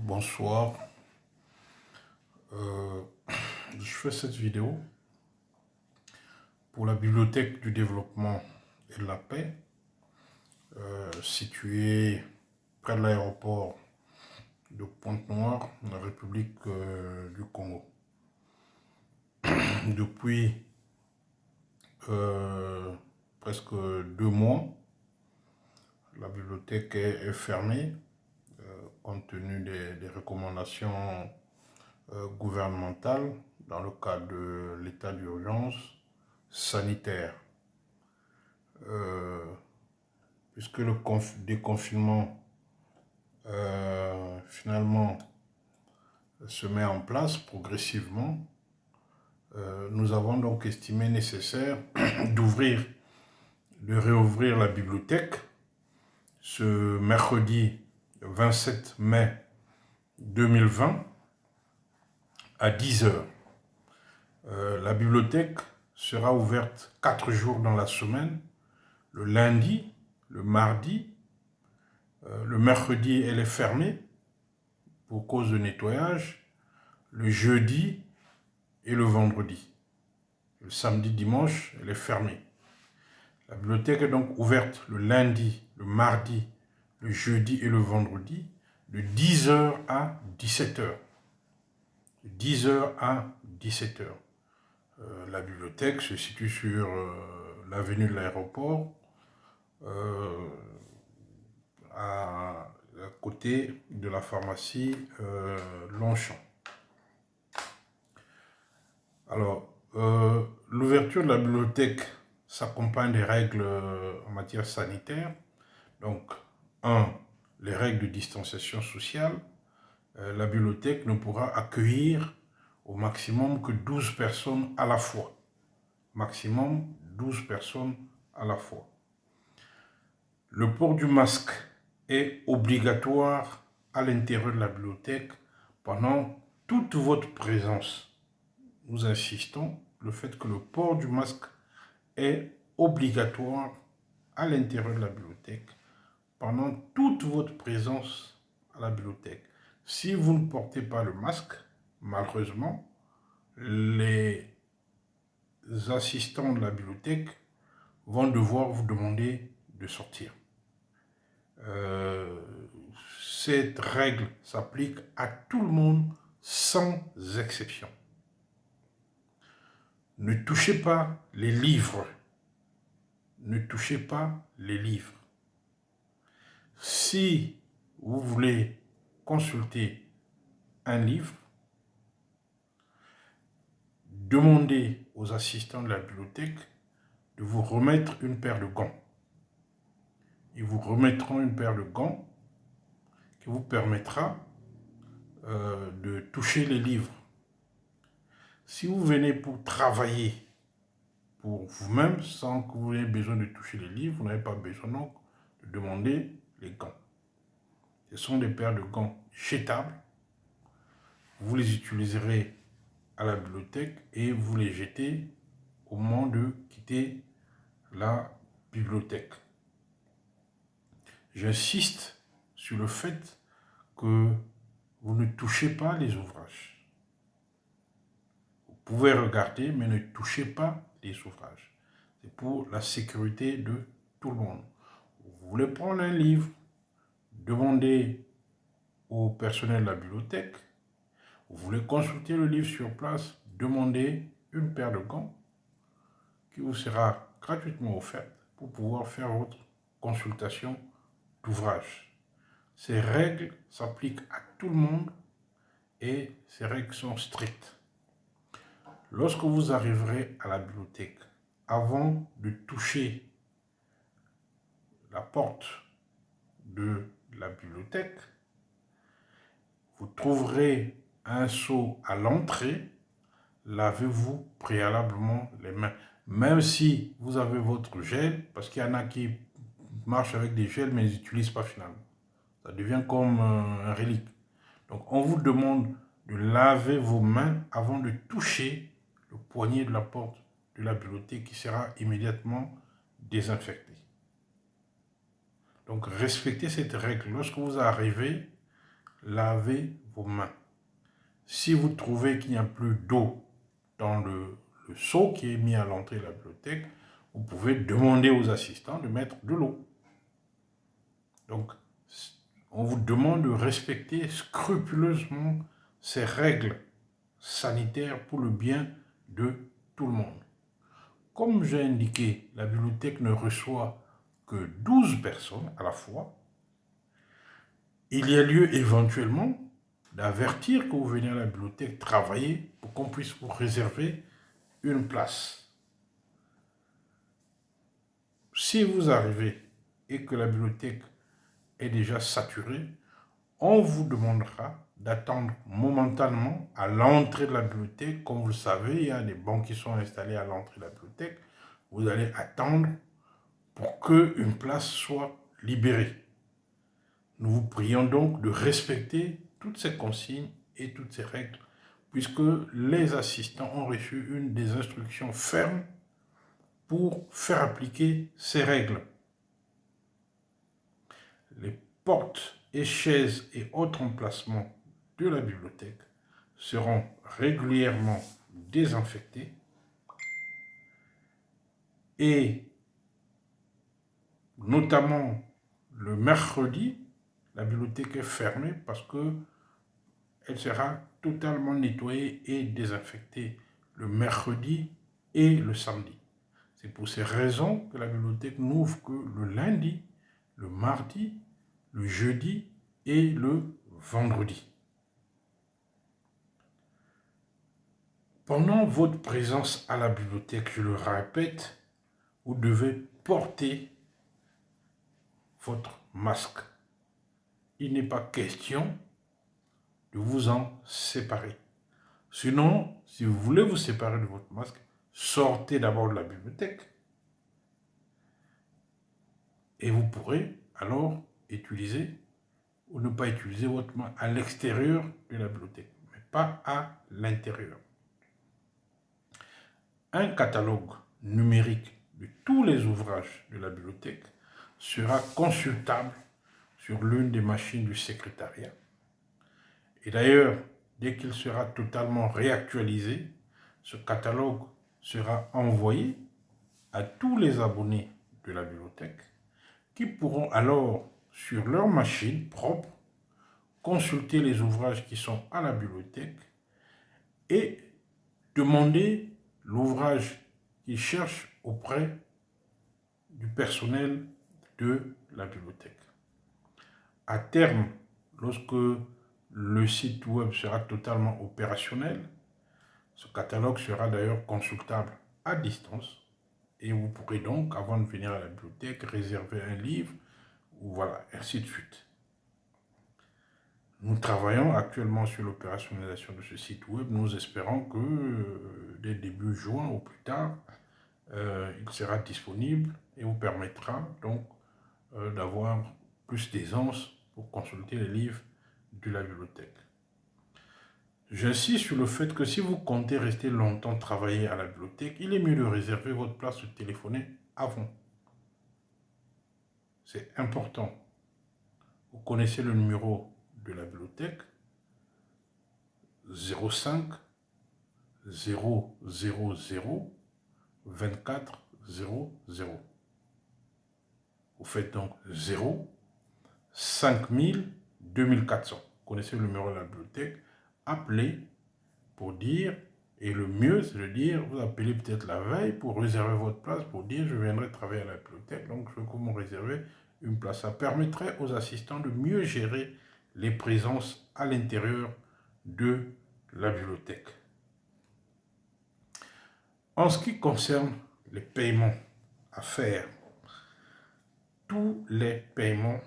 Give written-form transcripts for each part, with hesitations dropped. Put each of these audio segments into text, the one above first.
Bonsoir. Je fais cette vidéo pour la Bibliothèque du développement et de la paix, située près de l'aéroport de Pointe-Noire, dans la République du Congo. Depuis presque 2 mois, la bibliothèque est fermée compte tenu des recommandations gouvernementales dans le cadre de l'état d'urgence sanitaire. Puisque le déconfinement finalement se met en place progressivement, nous avons donc estimé nécessaire de réouvrir la bibliothèque ce mercredi 27 mai 2020 à 10 h. La bibliothèque sera ouverte 4 jours dans la semaine, le lundi, le mardi, le mercredi elle est fermée pour cause de nettoyage, le jeudi et le vendredi. Le samedi, dimanche, elle est fermée. La bibliothèque est donc ouverte le lundi, le mardi, le jeudi et le vendredi de 10 h à 17 h. De 10 h à 17 h. La bibliothèque se situe sur l'avenue de l'aéroport, à côté de la pharmacie Longchamp. Alors, l'ouverture de la bibliothèque s'accompagne des règles en matière sanitaire. Donc, les règles de distanciation sociale. La bibliothèque ne pourra accueillir au maximum que 12 personnes à la fois. Maximum 12 personnes à la fois. Le port du masque est obligatoire à l'intérieur de la bibliothèque pendant toute votre présence. Nous insistons le fait que le port du masque est obligatoire à l'intérieur de la bibliothèque pendant toute votre présence à la bibliothèque. Si vous ne portez pas le masque, malheureusement, les assistants de la bibliothèque vont devoir vous demander de sortir. Cette règle s'applique à tout le monde sans exception. Ne touchez pas les livres. Ne touchez pas les livres. Si vous voulez consulter un livre, demandez aux assistants de la bibliothèque de vous remettre une paire de gants. Ils vous remettront une paire de gants qui vous permettra de toucher les livres. Si vous venez pour travailler pour vous-même sans que vous ayez besoin de toucher les livres, vous n'avez pas besoin donc de demander les gants. Ce sont des paires de gants jetables. Vous les utiliserez à la bibliothèque et vous les jetez au moment de quitter la bibliothèque. J'insiste sur le fait que vous ne touchez pas les ouvrages. Vous pouvez regarder, mais ne touchez pas les ouvrages. C'est pour la sécurité de tout le monde. Vous voulez prendre un livre, demandez au personnel de la bibliothèque. Vous voulez consulter le livre sur place, demandez une paire de gants qui vous sera gratuitement offerte pour pouvoir faire votre consultation d'ouvrage. Ces règles s'appliquent à tout le monde et ces règles sont strictes. Lorsque vous arriverez à la bibliothèque, avant de toucher la porte de la bibliothèque, vous trouverez un seau à l'entrée. Lavez-vous préalablement les mains. Même si vous avez votre gel, parce qu'il y en a qui marchent avec des gels mais ils n'utilisent pas finalement. Ça devient comme un relique. Donc on vous demande de laver vos mains avant de toucher le poignet de la porte de la bibliothèque qui sera immédiatement désinfecté. Donc respectez cette règle. Lorsque vous arrivez lavez vos mains. Si vous trouvez qu'il n'y a plus d'eau dans le seau qui est mis à l'entrée de la bibliothèque, vous pouvez demander aux assistants de mettre de l'eau. Donc, on vous demande de respecter scrupuleusement ces règles sanitaires pour le bien de tout le monde. Comme j'ai indiqué, la bibliothèque ne reçoit que 12 personnes à la fois. Il y a lieu éventuellement d'avertir que vous venez à la bibliothèque travailler pour qu'on puisse vous réserver une place. Si vous arrivez et que la bibliothèque est déjà saturée, on vous demandera d'attendre momentanément à l'entrée de la bibliothèque. Comme vous le savez, il y a des bancs qui sont installés à l'entrée de la bibliothèque. Vous allez attendre pour qu'une place soit libérée. Nous vous prions donc de respecter toutes ces consignes et toutes ces règles, puisque les assistants ont reçu des instructions fermes pour faire appliquer ces règles. Les portes et chaises et autres emplacements de la bibliothèque seront régulièrement désinfectés et notamment le mercredi, la bibliothèque est fermée parce qu'elle sera totalement nettoyée et désinfectée le mercredi et le samedi. C'est pour ces raisons que la bibliothèque n'ouvre que le lundi, le mardi, le jeudi et le vendredi. Pendant votre présence à la bibliothèque, je le répète, vous devez porter votre masque. Il n'est pas question de vous en séparer. Sinon, si vous voulez vous séparer de votre masque, sortez d'abord de la bibliothèque et vous pourrez alors utiliser ou ne pas utiliser votre masque à l'extérieur de la bibliothèque, mais pas à l'intérieur. Un catalogue numérique de tous les ouvrages de la bibliothèque sera consultable sur l'une des machines du secrétariat. Et d'ailleurs, dès qu'il sera totalement réactualisé, ce catalogue sera envoyé à tous les abonnés de la bibliothèque qui pourront alors, sur leur machine propre, consulter les ouvrages qui sont à la bibliothèque et demander l'ouvrage qu'ils cherchent auprès du personnel de la bibliothèque. À terme, lorsque le site web sera totalement opérationnel, ce catalogue sera d'ailleurs consultable à distance et vous pourrez donc, avant de venir à la bibliothèque, réserver un livre, ou voilà, ainsi de suite. Nous travaillons actuellement sur l'opérationnalisation de ce site web. Nous espérons que dès début juin ou plus tard, il sera disponible et vous permettra donc d'avoir plus d'aisance pour consulter les livres de la bibliothèque. J'insiste sur le fait que si vous comptez rester longtemps travailler à la bibliothèque, il est mieux de réserver votre place ou de téléphoner avant. C'est important. Vous connaissez le numéro de la bibliothèque 05 000 24 00. Vous faites donc 0 5000 2400. Vous connaissez le numéro de la bibliothèque. Appelez pour dire, et le mieux c'est de dire, vous appelez peut-être la veille pour réserver votre place, pour dire je viendrai travailler à la bibliothèque, donc je veux que vous me réservez une place. Ça permettrait aux assistants de mieux gérer les présences à l'intérieur de la bibliothèque. En ce qui concerne les paiements à faire, tous les paiements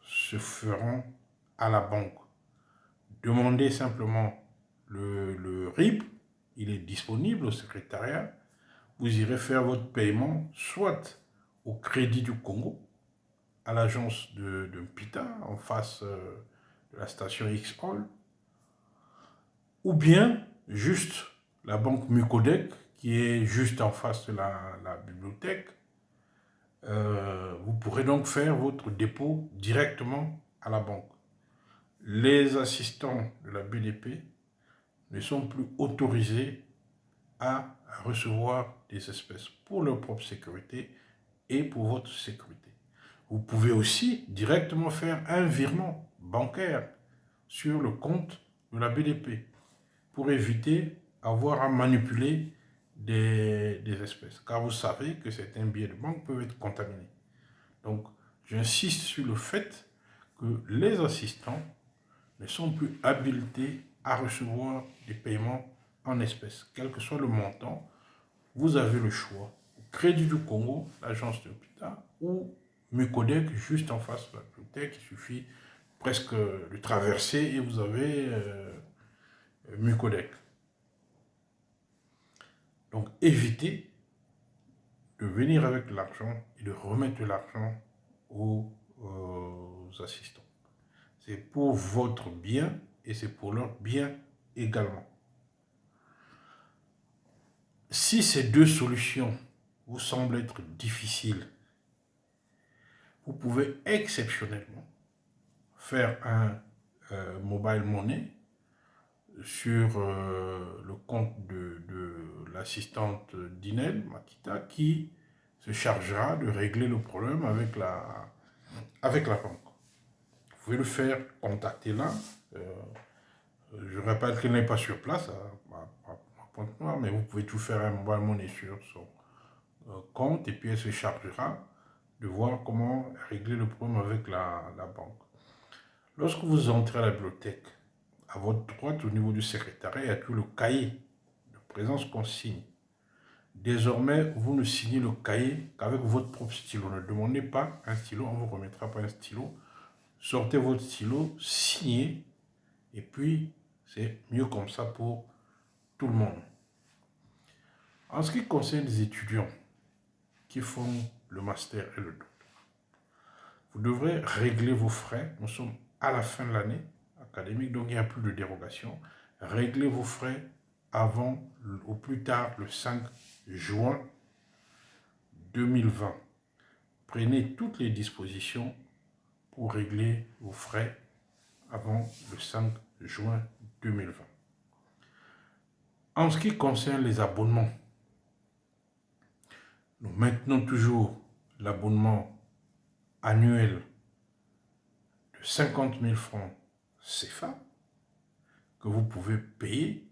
se feront à la banque. Demandez simplement le RIB, il est disponible au secrétariat. Vous irez faire votre paiement soit au Crédit du Congo, à l'agence de Mpita, en face de la station X-Hall, ou bien juste la banque Mucodec, qui est juste en face de la bibliothèque. Vous pourrez donc faire votre dépôt directement à la banque. les assistants de la BDP ne sont plus autorisés à recevoir des espèces pour leur propre sécurité et pour votre sécurité. Vous pouvez aussi directement faire un virement bancaire sur le compte de la BDP pour éviter d'avoir à manipuler des espèces. Car vous savez que certains billets de banque peuvent être contaminés. Donc, j'insiste sur le fait que les assistants ne sont plus habilités à recevoir des paiements en espèces. Quel que soit le montant, vous avez le choix. Crédit du Congo, l'agence de l'hôpital, ou Mucodec, juste en face de la bibliothèque. Il suffit presque de traverser et vous avez Mucodec. Donc, évitez de venir avec l'argent et de remettre l'argent aux assistants. C'est pour votre bien et c'est pour leur bien également. Si ces deux solutions vous semblent être difficiles, vous pouvez exceptionnellement faire un mobile money sur le compte de l'assistante d'Inel, Makita, qui se chargera de régler le problème avec la banque. Vous pouvez le faire, contactez-la. Je rappelle qu'elle n'est pas sur place à Pointe-Noire, mais vous pouvez tout faire un mobile money sur son compte et puis elle se chargera de voir comment régler le problème avec la banque. Lorsque vous entrez à la bibliothèque, à votre droite, au niveau du secrétariat, il y a tout le cahier de présence consigne. Désormais, vous ne signez le cahier qu'avec votre propre stylo. Ne demandez pas un stylo, on ne vous remettra pas un stylo. Sortez votre stylo, signez, et puis c'est mieux comme ça pour tout le monde. En ce qui concerne les étudiants qui font le master et le doctorat, vous devrez régler vos frais. Nous sommes à la fin de l'année académique, donc il n'y a plus de dérogation. Réglez vos frais avant, au plus tard, le 5 juin 2020. Prenez toutes les dispositions pour régler vos frais avant le 5 juin 2020. En ce qui concerne les abonnements, nous maintenons toujours l'abonnement annuel de 50 000 francs CFA que vous pouvez payer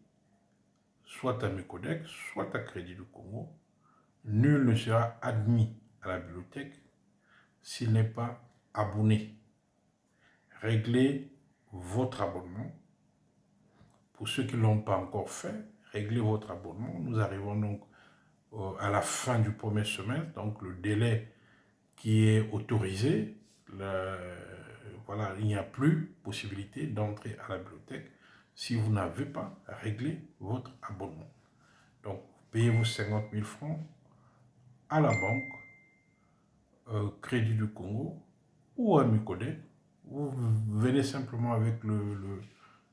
soit à Mucodec, soit à Crédit du Congo. Nul ne sera admis à la bibliothèque s'il n'est pas abonné. Réglez votre abonnement. Pour ceux qui ne l'ont pas encore fait, réglez votre abonnement. Nous arrivons donc à la fin du premier semestre, donc le délai qui est autorisé, voilà, il n'y a plus possibilité d'entrer à la bibliothèque si vous n'avez pas réglé votre abonnement. Donc, payez vos 50 000 francs à la banque, Crédit du Congo ou à Mucodec. Vous venez simplement avec le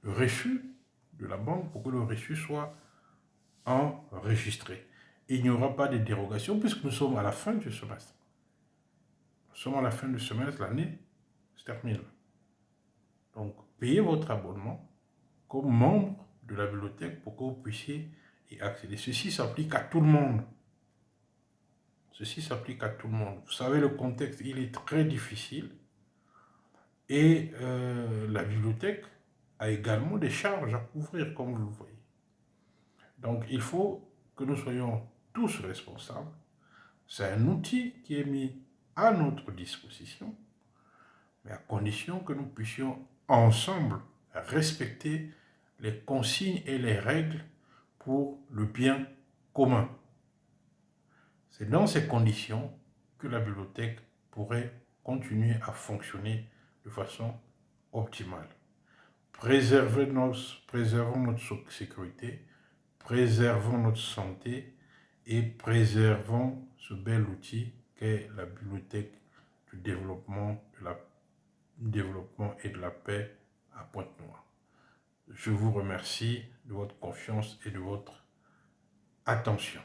reçu de la banque pour que le reçu soit enregistré. Il n'y aura pas de dérogation puisque nous sommes à la fin du semestre. Nous sommes à la fin du semestre, l'année se termine. Donc, payez votre abonnement comme membre de la bibliothèque pour que vous puissiez y accéder. Ceci s'applique à tout le monde. Ceci s'applique à tout le monde. Vous savez, le contexte, il est très difficile. Et la bibliothèque a également des charges à couvrir, comme vous le voyez. Donc, il faut que nous soyons tous responsables. C'est un outil qui est mis à notre disposition, mais à condition que nous puissions ensemble respecter les consignes et les règles pour le bien commun. C'est dans ces conditions que la bibliothèque pourrait continuer à fonctionner de façon optimale. Préservons notre sécurité, préservons notre santé et préservons ce bel outil qu'est la bibliothèque du développement et de la paix à Pointe-Noire. Je vous remercie de votre confiance et de votre attention.